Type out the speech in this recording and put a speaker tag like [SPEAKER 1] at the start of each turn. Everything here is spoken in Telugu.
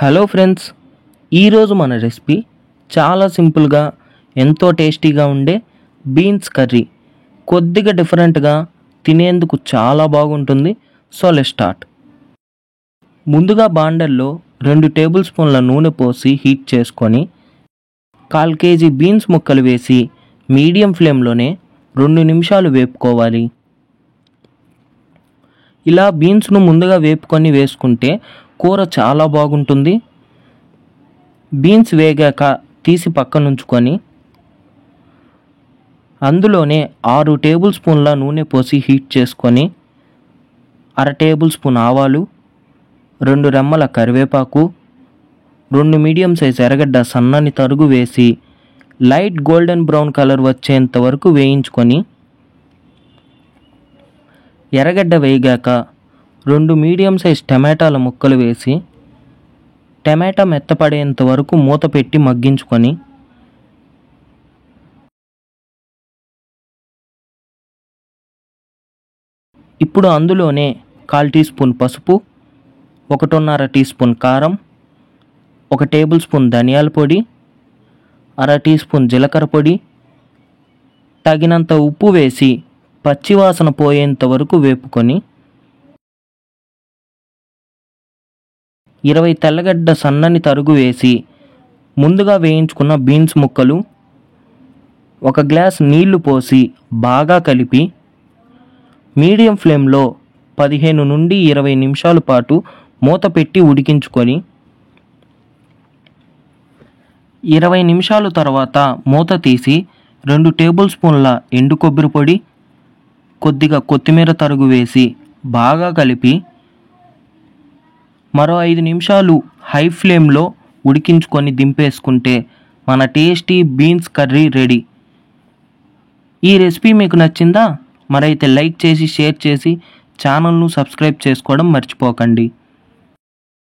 [SPEAKER 1] హలో ఫ్రెండ్స్, ఈరోజు మన రెసిపీ చాలా సింపుల్గా ఎంతో టేస్టీగా ఉండే బీన్స్ కర్రీ. కొద్దిగా డిఫరెంట్గా తినేందుకు చాలా బాగుంటుంది. So let's start. ముందుగా బాండల్లో 2 టేబుల్ స్పూన్ల నూనె పోసి హీట్ చేసుకొని 1/4 కేజీ బీన్స్ ముక్కలు వేసి మీడియం ఫ్లేమ్లోనే 2 నిమిషాలు వేపుకోవాలి. ఇలా బీన్స్ను ముందుగా వేపుకొని వేసుకుంటే కూర చాలా బాగుంటుంది. బీన్స్ వేగాక తీసి పక్కనుంచుకొని అందులోనే 6 టేబుల్ స్పూన్ల నూనె పోసి హీట్ చేసుకొని 1/2 టేబుల్ స్పూన్ ఆవాలు, 2 రెమ్మల కరివేపాకు, 2 మీడియం సైజ్ ఎర్రగడ్డ సన్నని తరుగు వేసి లైట్ గోల్డెన్ బ్రౌన్ కలర్ వచ్చేంత వరకు వేయించుకొని ఎర్రగడ్డ వేగాక 2 మీడియం సైజ్ టమాటాల ముక్కలు వేసి టమాటా మెత్తపడేంత వరకు మూత పెట్టి మగ్గించుకొని ఇప్పుడు అందులోనే 1/4 టీ స్పూన్ పసుపు, 1.5 టీ స్పూన్ కారం, 1 టేబుల్ స్పూన్ ధనియాల పొడి, 1/2 టీ స్పూన్ జీలకర్ర పొడి, తగినంత ఉప్పు వేసి పచ్చివాసన పోయేంత వరకు వేపుకొని 20 తెల్లగడ్డ సన్నని తరుగు వేసి ముందుగా వేయించుకున్న బీన్స్ ముక్కలు, 1 గ్లాస్ నీళ్లు పోసి బాగా కలిపి మీడియం ఫ్లేమ్లో 15 నుండి 20 నిమిషాల పాటు మూత పెట్టి ఉడికించుకొని 20 నిమిషాల తర్వాత మూత తీసి 2 టేబుల్ స్పూన్ల ఎండు కొబ్బరి పొడి, కొద్దిగా కొత్తిమీర తరుగు వేసి బాగా కలిపి మరో 5 నిమిషాలు హై ఫ్లేమ్లో ఉడికించుకొని దింపేసుకుంటే మన టేస్టీ బీన్స్ కర్రీ రెడీ. ఈ రెసిపీ మీకు నచ్చిందా? మరైతే లైక్ చేసి షేర్ చేసి ఛానల్ను సబ్స్క్రైబ్ చేసుకోవడం మర్చిపోకండి.